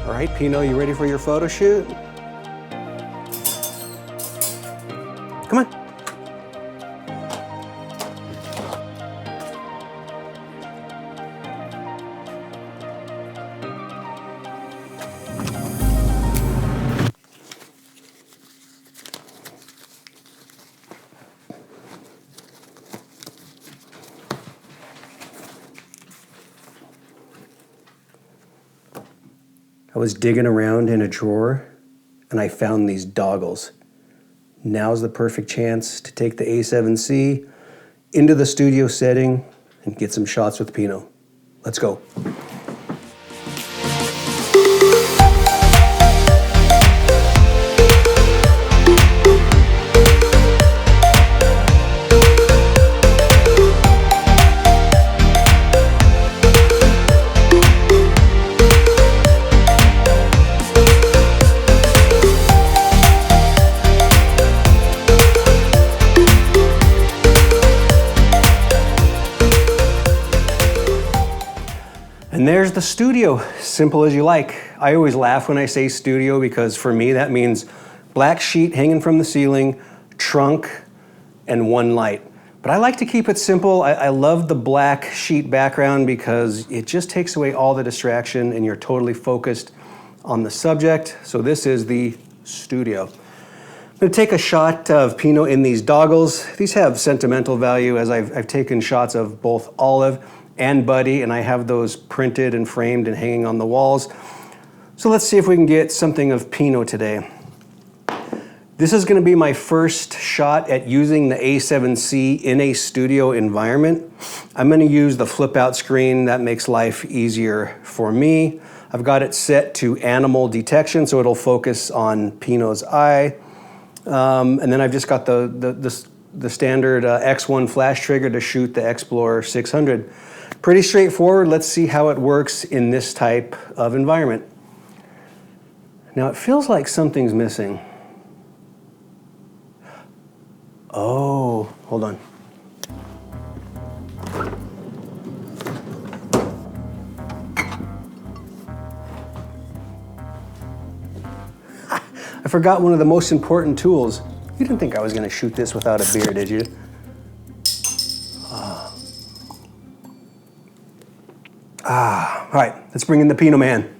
All right, Pino, you ready for your photo shoot? Come on. I was digging around in a drawer and I found these doggles. Now's the perfect chance to take the A7C into the studio setting and get some shots with Pino. Let's go. And there's the studio, simple as you like. I always laugh when I say studio because for me that means black sheet hanging from the ceiling, trunk, and one light. But I like to keep it simple. I love the black sheet background because it just takes away all the distraction and you're totally focused on the subject. So this is the studio. I'm gonna take a shot of Pino in these doggles. These have sentimental value as I've taken shots of both Olive and Buddy, and I have those printed and framed and hanging on the walls. So let's see if we can get something of Pino today. This is gonna be my first shot at using the A7C in a studio environment. I'm gonna use the flip out screen. That makes life easier for me. I've got it set to animal detection, so it'll focus on Pino's eye. And then I've just got the standard X1 flash trigger to shoot the Explorer 600. Pretty straightforward. Let's see how it works in this type of environment. Now it feels like something's missing. Oh, hold on. I forgot one of the most important tools. You didn't think I was going to shoot this without a beer, did you? All right, let's bring in the Pino man.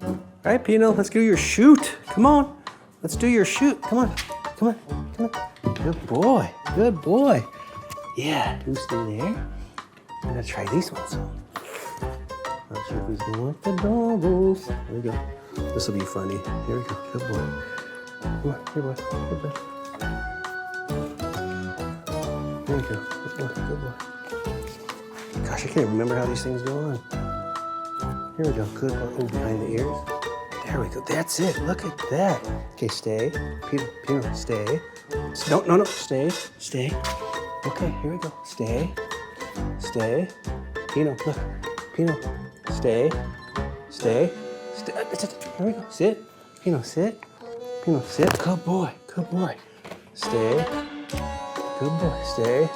All right, Pino, let's do your shoot. Come on, let's do your shoot. Come on, come on, come on. Good boy, good boy. Yeah, you stay there. I'm gonna try these ones. Not sure if he's gonna like the doggles. There we go. This will be funny. Here we go, good boy. Come on, here boy, good boy. There we go, good boy, good boy. Gosh, I can't remember how these things go on. Here we go, good. Oh, behind the ears. There we go, that's it, look at that. Okay, stay, Pino, stay. No, stay. Okay, here we go, stay. Pino, look, Pino, stay. Here we go, sit. Pino, sit. Good boy. Stay. Good boy, stay.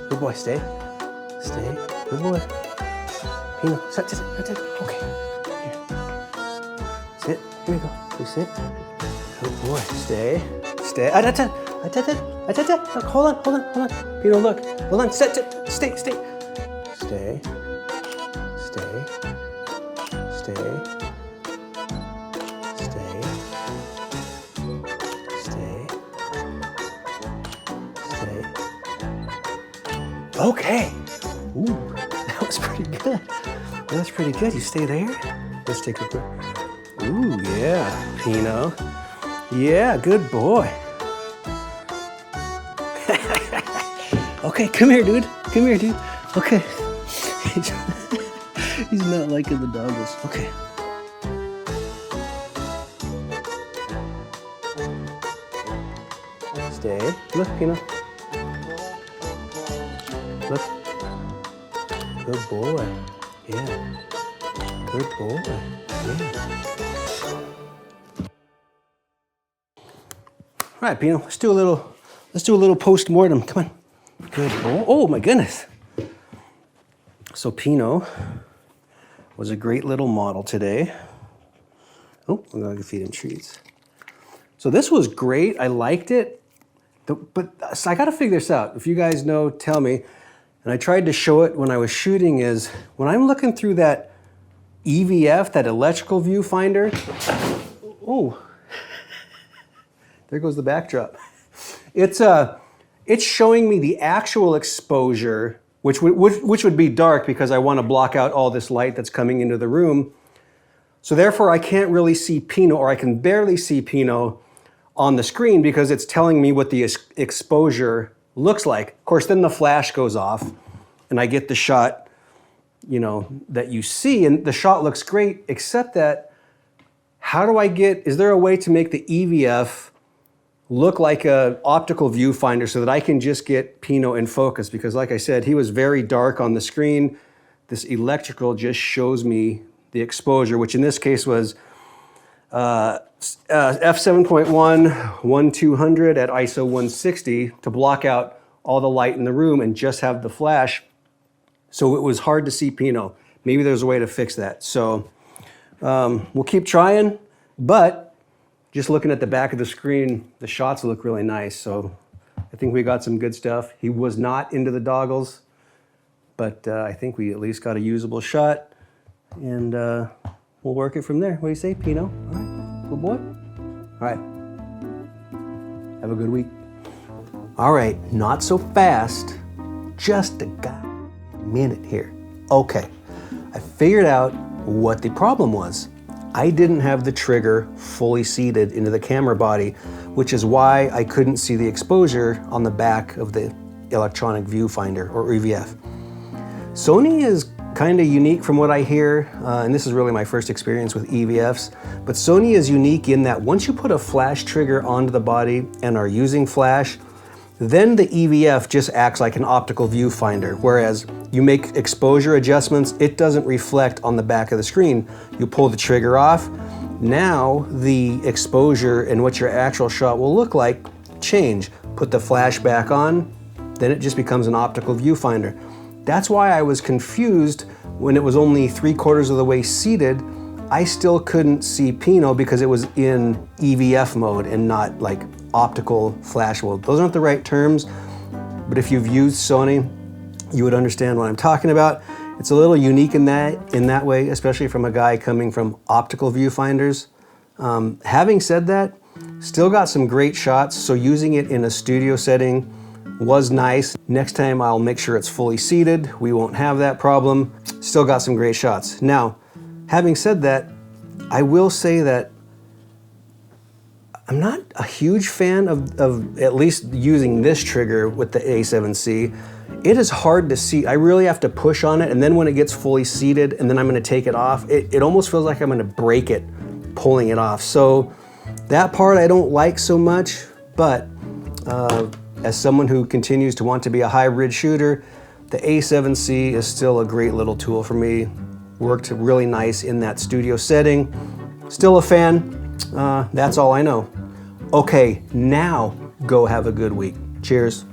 Good boy, stay. Good boy. Pino, sit. Okay. Here. Sit. Here we go. You sit. Good boy. Stay. Look, hold on. Pino, look. Hold on. Stay. Okay. Ooh, that was pretty good. You stay there. Let's take a quick. Ooh, yeah, Pino. Yeah, good boy. Okay, come here, dude. Okay. He's not liking the doggles. Okay. Stay. Look, Pino. Look. Good boy. Yeah. Good boy. Yeah. All right, Pino. Let's do a little post-mortem. Come on. Good boy. Oh my goodness. So Pino, was a great little model today. Oh, I'm gonna feed him treats. So this was great, I liked it. So I gotta figure this out. If you guys know, tell me. And I tried to show it when I was shooting is, when I'm looking through that EVF, that electrical viewfinder, oh, there goes the backdrop. It's showing me the actual exposure, which would be dark because I want to block out all this light that's coming into the room. So therefore I can't really see Pinot, or I can barely see Pinot on the screen because it's telling me what the exposure looks like. Of course, then the flash goes off and I get the shot, you know, that you see, and the shot looks great, except that is there a way to make the EVF look like an optical viewfinder so that I can just get Pinot in focus? Because like I said, he was very dark on the screen. This electrical just shows me the exposure, which in this case was f7.1 1200 at ISO 160 to block out all the light in the room and just have the flash. So it was hard to see Pinot. Maybe there's a way to fix that. So we'll keep trying, but just looking at the back of the screen, the shots look really nice. So I think we got some good stuff. He was not into the doggles, but I think we at least got a usable shot, and we'll work it from there. What do you say, Pinot? All right, good boy. All right, have a good week. All right, not so fast, just a minute here. Okay, I figured out what the problem was. I didn't have the trigger fully seated into the camera body, which is why I couldn't see the exposure on the back of the electronic viewfinder, or EVF. Sony is kind of unique from what I hear, and this is really my first experience with EVFs, but Sony is unique in that once you put a flash trigger onto the body and are using flash, then the EVF just acts like an optical viewfinder, whereas you make exposure adjustments, it doesn't reflect on the back of the screen. You pull the trigger off, now the exposure and what your actual shot will look like change. Put the flash back on, then it just becomes an optical viewfinder. That's why I was confused when it was only 3/4 of the way seated. I still couldn't see Pinot because it was in EVF mode and not like optical flash mode. Those aren't the right terms, but if you've used Sony, you would understand what I'm talking about. It's a little unique in that way, especially from a guy coming from optical viewfinders. Having said that, still got some great shots, so using it in a studio setting was nice. Next time I'll make sure it's fully seated. We won't have that problem. Still got some great shots. Now, having said that, I will say that I'm not a huge fan of at least using this trigger with the A7C. It is hard to see. I really have to push on it, and then when it gets fully seated and then I'm gonna take it off, it almost feels like I'm gonna break it pulling it off. So that part I don't like so much, but as someone who continues to want to be a hybrid shooter, the A7C is still a great little tool for me. Worked really nice in that studio setting. Still a fan. That's all I know. Okay, now go have a good week. Cheers.